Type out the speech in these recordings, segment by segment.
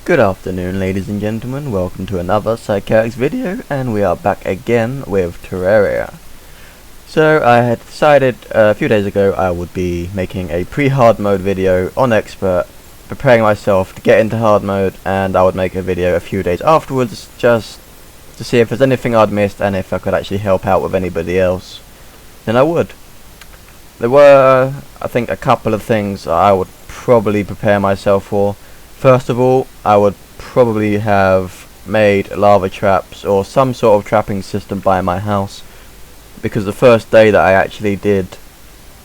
Good afternoon, ladies and gentlemen, welcome to another Psychetics video, and we are back again with Terraria. So I had decided a few days ago I would be making a pre-hard mode video on Expert, preparing myself to get into hard mode, and I would make a video a few days afterwards just to see if there's anything I'd missed and if I could actually help out with anybody else, then I would. There were, I think, a couple of things I would probably prepare myself for. First of all, I would probably have made lava traps or some sort of trapping system by my house, because the first day that I actually did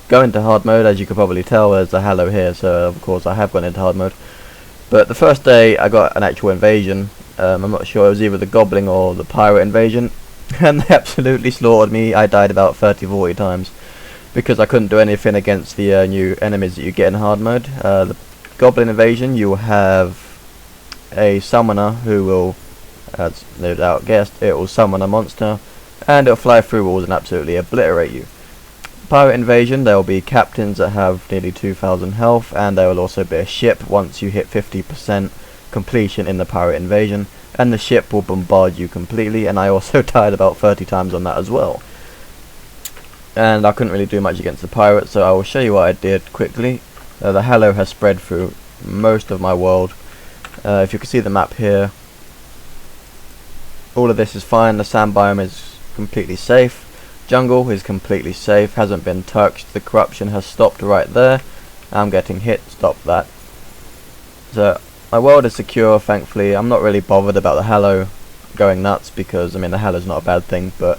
go into hard mode, as you could probably tell, there's a hello here, so of course I have gone into hard mode. But the first day I got an actual invasion. I'm not sure, it was either the goblin or the pirate invasion, and they absolutely slaughtered me. I died about 30-40 times because I couldn't do anything against the new enemies that you get in hard mode. The goblin invasion, you will have a summoner who will, as no doubt guessed, it will summon a monster and it'll fly through walls and absolutely obliterate you. Pirate invasion, there will be captains that have nearly 2,000 health, and there will also be a ship once you hit 50% completion in the pirate invasion, and the ship will bombard you completely, and I also died about 30 times on that as well. And I couldn't really do much against the pirates, so I will show you what I did quickly. The halo has spread through most of my world. If you can see the map here, all of this is fine. The sand biome is completely safe. Jungle is completely safe, hasn't been touched. The corruption has stopped right there. I'm getting hit, stop that. So my world is secure, thankfully. I'm not really bothered about the halo going nuts, because I mean the halo's not a bad thing, but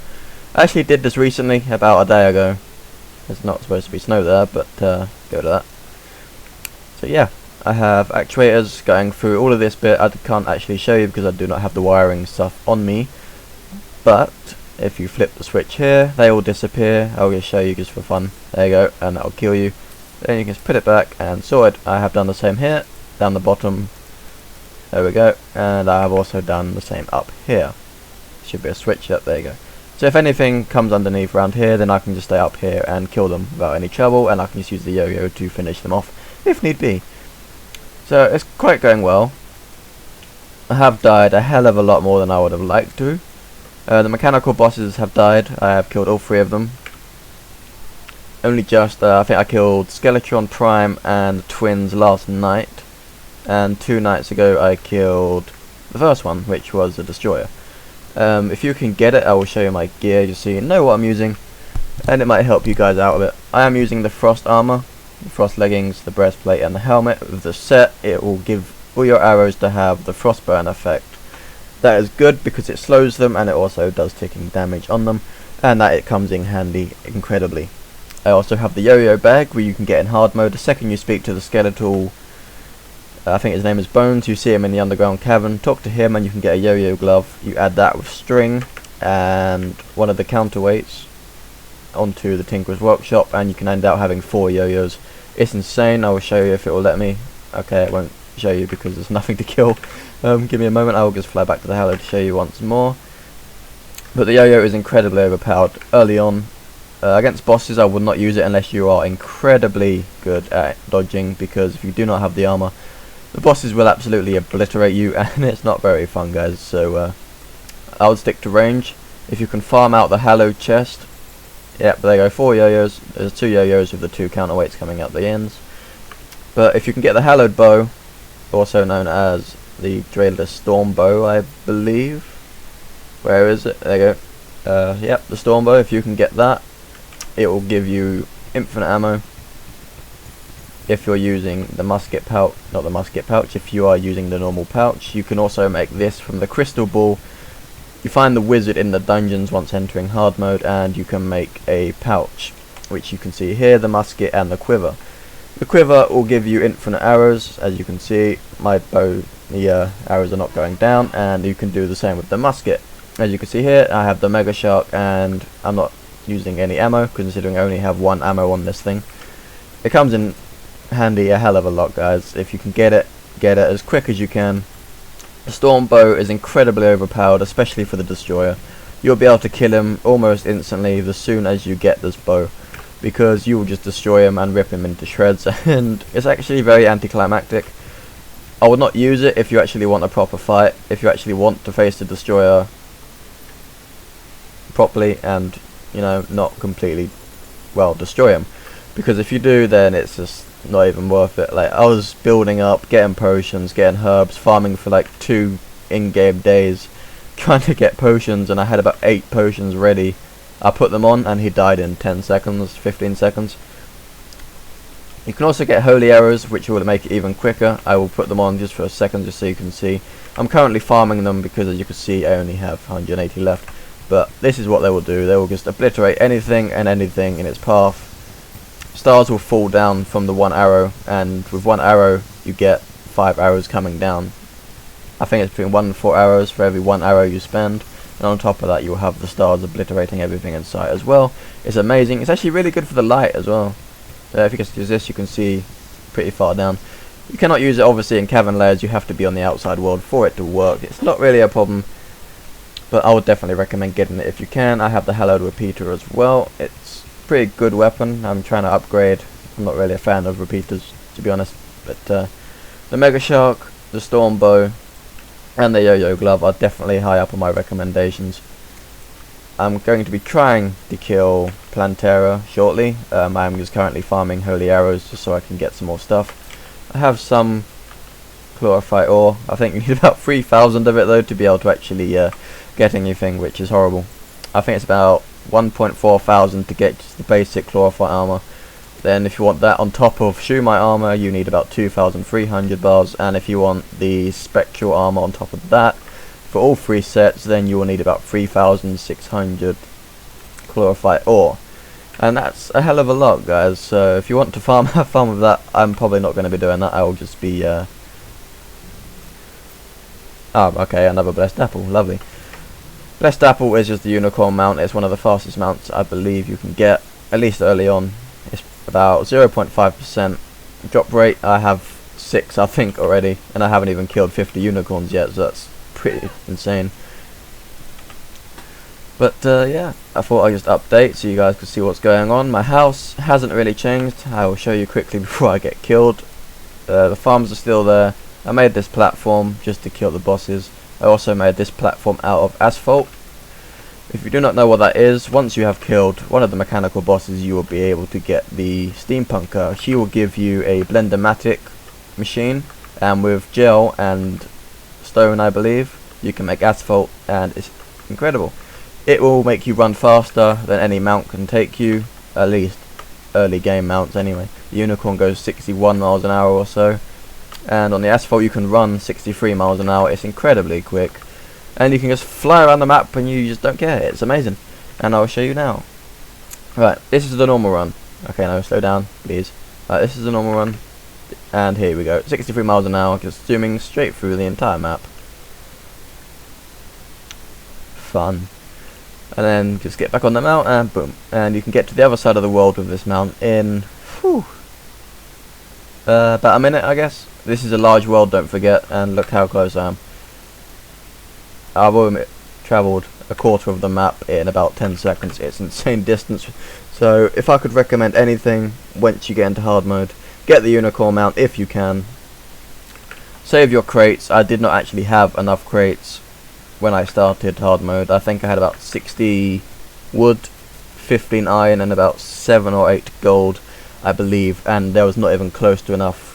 I actually did this recently, about a day ago. There's not supposed to be snow there, but go to that. So yeah, I have actuators going through all of this bit. I can't actually show you because I do not have the wiring stuff on me, but if you flip the switch here, they all disappear. I'll just show you just for fun. There you go, and that'll kill you. Then you can just put it back and sort it. I have done the same here, down the bottom. There we go, and I have also done the same up here. Should be a switch up, there you go. So if anything comes underneath around here, then I can just stay up here and kill them without any trouble, and I can just use the yo-yo to finish them off if need be. So it's quite going well. I have died a hell of a lot more than I would have liked to. The mechanical bosses have died. I have killed all 3 of them. Only just, I think I killed Skeletron Prime and the twins last night, and 2 nights ago I killed the first one, which was the destroyer. If you can get it, I will show you my gear just so you know what I'm using, and it might help you guys out a bit. I am using the frost armor, the frost leggings, the breastplate and the helmet. With the set, it will give all your arrows to have the frostburn effect. That is good because it slows them, and it also does ticking damage on them, and that it comes in handy incredibly. I also have the yo-yo bag, where you can get in hard mode the second you speak to the skeletal. I think his name is Bones. You see him in the underground cavern, talk to him and you can get a yo-yo glove. You add that with string and one of the counterweights onto the Tinker's Workshop, and you can end up having 4 yo-yos. It's insane. I will show you if it will let me. Okay, it won't show you because there's nothing to kill. Give me a moment, I will just fly back to the halo to show you once more. But the yo-yo is incredibly overpowered early on. Against bosses I would not use it unless you are incredibly good at dodging, because if you do not have the armor, the bosses will absolutely obliterate you, and it's not very fun, guys. So I would stick to range. If you can farm out the halo chest, yep, there you go, 4 yo-yos. There's 2 yo-yos with the 2 counterweights coming out the ends. But if you can get the hallowed bow, also known as the Draeless Storm Bow, I believe. Where is it? There you go. Yep, the Storm Bow. If you can get that, it will give you infinite ammo. If you're using the musket pouch, not the musket pouch, if you are using the normal pouch, you can also make this from the crystal ball. You find the wizard in the dungeons once entering hard mode, and you can make a pouch, which you can see here, the musket and the quiver. The quiver will give you infinite arrows. As you can see, my bow, the arrows are not going down, and you can do the same with the musket. As you can see here, I have the mega shark, and I'm not using any ammo, considering I only have 1 ammo on this thing. It comes in handy a hell of a lot, guys. If you can get it as quick as you can. The storm bow is incredibly overpowered, especially for the destroyer. You'll be able to kill him almost instantly as soon as you get this bow, because you will just destroy him and rip him into shreds, and it's actually very anticlimactic. I would not use it if you actually want a proper fight, if you actually want to face the destroyer properly and, you know, not completely, well, destroy him. Because if you do, then it's just not even worth it. Like, I was building up, getting potions, getting herbs, farming for like 2 in-game days, trying to get potions, and I had about 8 potions ready. I put them on and he died in 10 seconds, 15 seconds. You can also get holy arrows, which will make it even quicker. I will put them on just for a second just so you can see. I'm currently farming them because, as you can see, I only have 180 left. But this is what they will do. They will just obliterate anything and anything in its path. Stars will fall down from the 1 arrow, and with 1 arrow you get 5 arrows coming down. I think it's between 1 and 4 arrows for every 1 arrow you spend. And on top of that you'll have the stars obliterating everything in sight as well. It's amazing. It's actually really good for the light as well. If you just use this, you can see pretty far down. You cannot use it obviously in cavern layers. You have to be on the outside world for it to work. It's not really a problem, but I would definitely recommend getting it if you can. I have the hallowed repeater as well. It's a pretty good weapon. I'm trying to upgrade. I'm not really a fan of repeaters, to be honest, but the mega shark, the storm bow, and the yo-yo glove are definitely high up on my recommendations. I'm going to be trying to kill Plantera shortly. I'm just currently farming holy arrows just so I can get some more stuff. I have some chlorophyte ore. I think you need about 3,000 of it though to be able to actually get anything, which is horrible. I think it's about 1.4 thousand to get just the basic chlorophyte armor. Then if you want that on top of Shumite armor, you need about 2,300 bars, and if you want the spectral armor on top of that, for all 3 sets, then you will need about 3,600 chlorophyte ore. And that's a hell of a lot, guys. So if you want to farm, have fun with that. I'm probably not going to be doing that. I will just be oh, okay, another blessed apple, lovely. Blessed apple is just the unicorn mount. It's one of the fastest mounts I believe you can get, at least early on. It's about 0.5% drop rate. I have 6 I think already, and I haven't even killed 50 unicorns yet, so that's pretty insane. But yeah, I thought I'd just update so you guys could see what's going on. My house hasn't really changed. I will show you quickly before I get killed. The farms are still there. I made this platform just to kill the bosses. I also made this platform out of asphalt. If you do not know what that is, once you have killed one of the mechanical bosses, you will be able to get the steampunker. She will give you a blendermatic machine, and with gel and stone, I believe, you can make asphalt, and it's incredible. It will make you run faster than any mount can take you, at least early game mounts anyway. The unicorn goes 61 miles an hour or so, and on the asphalt you can run 63 miles an hour. It's incredibly quick, and you can just fly around the map and you just don't care. It's amazing, and I'll show you now. Right, this is the normal run. Okay, now slow down, please. Right, this is the normal run, and here we go. 63 miles an hour, just zooming straight through the entire map. Fun. And then just get back on the mount and boom. And you can get to the other side of the world with this mount in about a minute, I guess. This is a large world, don't forget, and look how close I am. I've already travelled a quarter of the map in about 10 seconds. It's insane distance. So if I could recommend anything once you get into hard mode, get the unicorn mount if you can. Save your crates. I did not actually have enough crates when I started hard mode. I think I had about 60 wood, 15 iron, and about 7 or 8 gold, I believe, and there was not even close to enough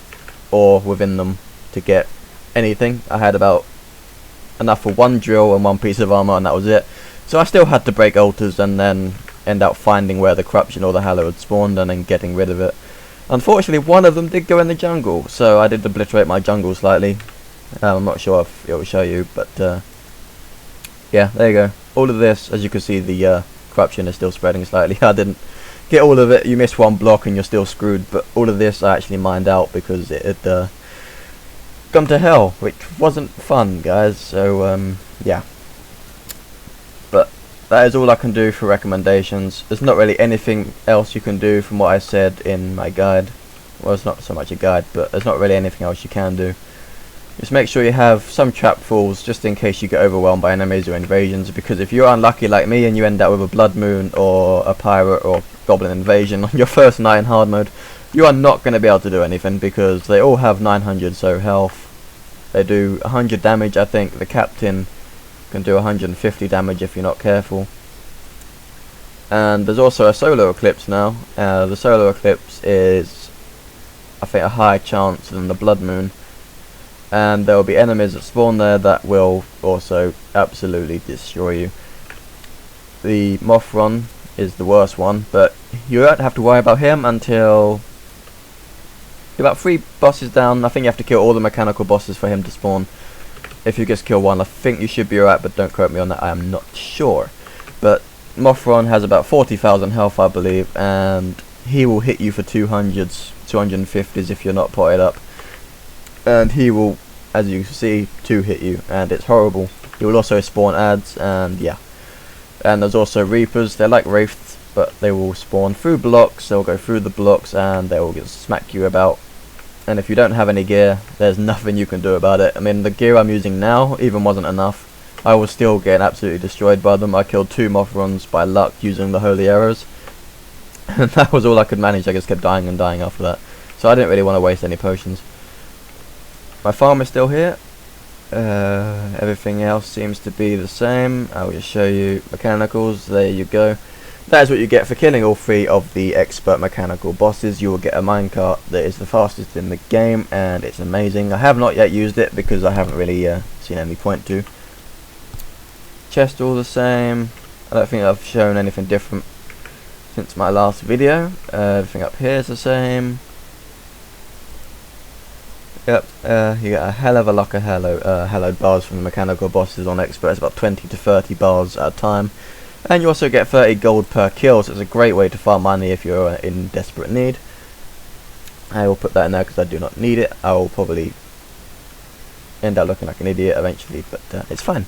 ore within them to get anything. I had about enough for 1 drill and 1 piece of armor, and that was it. So I still had to break altars and then end up finding where the corruption or the hallowed spawned and then getting rid of it. Unfortunately, one of them did go in the jungle, so I did obliterate my jungle slightly. I'm not sure if it will show you, but yeah, there you go. All of this, as you can see, the corruption is still spreading slightly. I didn't get all of it. You miss 1 block and you're still screwed, but all of this I actually mined out because it had gone to hell, which wasn't fun, guys. So yeah, but that is all I can do for recommendations. There's not really anything else you can do from what I said in my guide. Well, it's not so much a guide, but there's not really anything else you can do. Just make sure you have some trap falls just in case you get overwhelmed by enemies or invasions, because if you're unlucky like me and you end up with a blood moon or a pirate or goblin invasion on your first night in hard mode, you are not going to be able to do anything because they all have 900 so health, They do 100 damage. I think the captain can do 150 damage if you're not careful. And there's also a solar eclipse now. The solar eclipse is, I think, a higher chance than the blood moon, and there will be enemies that spawn there that will also absolutely destroy you. The Mothron is the worst one, but you won't have to worry about him until you're about 3 bosses down. I think you have to kill all the mechanical bosses for him to spawn. If you just kill one, I think you should be alright, but don't quote me on that, I am not sure. But Mothron has about 40,000 health, I believe, and he will hit you for 200s, 250s if you're not potted up. And he will, as you can see, 2-hit you, and it's horrible. He will also spawn ads, and yeah. And there's also Reapers. They're like Wraiths, but they will spawn through blocks. They'll go through the blocks, and they will just smack you about. And if you don't have any gear, there's nothing you can do about it. I mean, the gear I'm using now even wasn't enough. I was still getting absolutely destroyed by them. I killed 2 Mothrons by luck using the holy arrows. And that was all I could manage. I just kept dying and dying after that. So I didn't really want to waste any potions. My farm is still here. Everything else seems to be the same. I'll just show you mechanicals. There you go. That is what you get for killing all 3 of the expert mechanical bosses. You will get a minecart that is the fastest in the game, and it's amazing. I have not yet used it because I haven't really seen any point to. Chest all the same. I don't think I've shown anything different since my last video. Everything up here is the same. Yep, you get a hell of a lot of hallowed bars from the mechanical bosses on expert. It's about 20 to 30 bars at a time. And you also get 30 gold per kill, so it's a great way to farm money if you're in desperate need. I will put that in there because I do not need it. I will probably end up looking like an idiot eventually, but it's fine.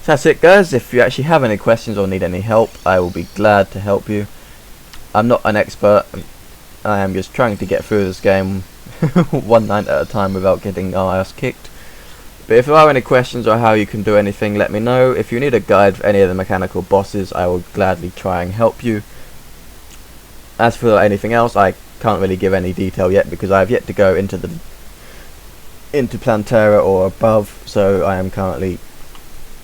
So that's it, guys. If you actually have any questions or need any help, I will be glad to help you. I'm not an expert. I am just trying to get through this game one night at a time without getting our ass kicked. But if there are any questions or how you can do anything, let me know. If you need a guide for any of the mechanical bosses, I will gladly try and help you. As for anything else, I can't really give any detail yet because I have yet to go into Plantera or above, so I am currently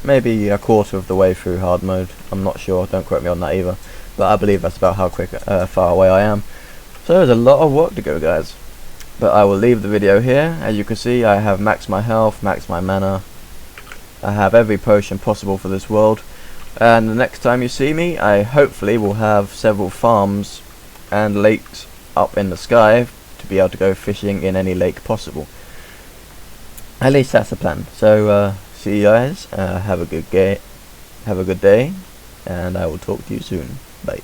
maybe a quarter of the way through hard mode. I'm not sure, don't quote me on that either, but I believe that's about how far away I am. So there's a lot of work to go, guys. But I will leave the video here. As you can see, I have maxed my health, maxed my mana. I have every potion possible for this world. And the next time you see me, I hopefully will have several farms and lakes up in the sky to be able to go fishing in any lake possible. At least that's the plan. So see you guys. Have a good day, and I will talk to you soon. Bye.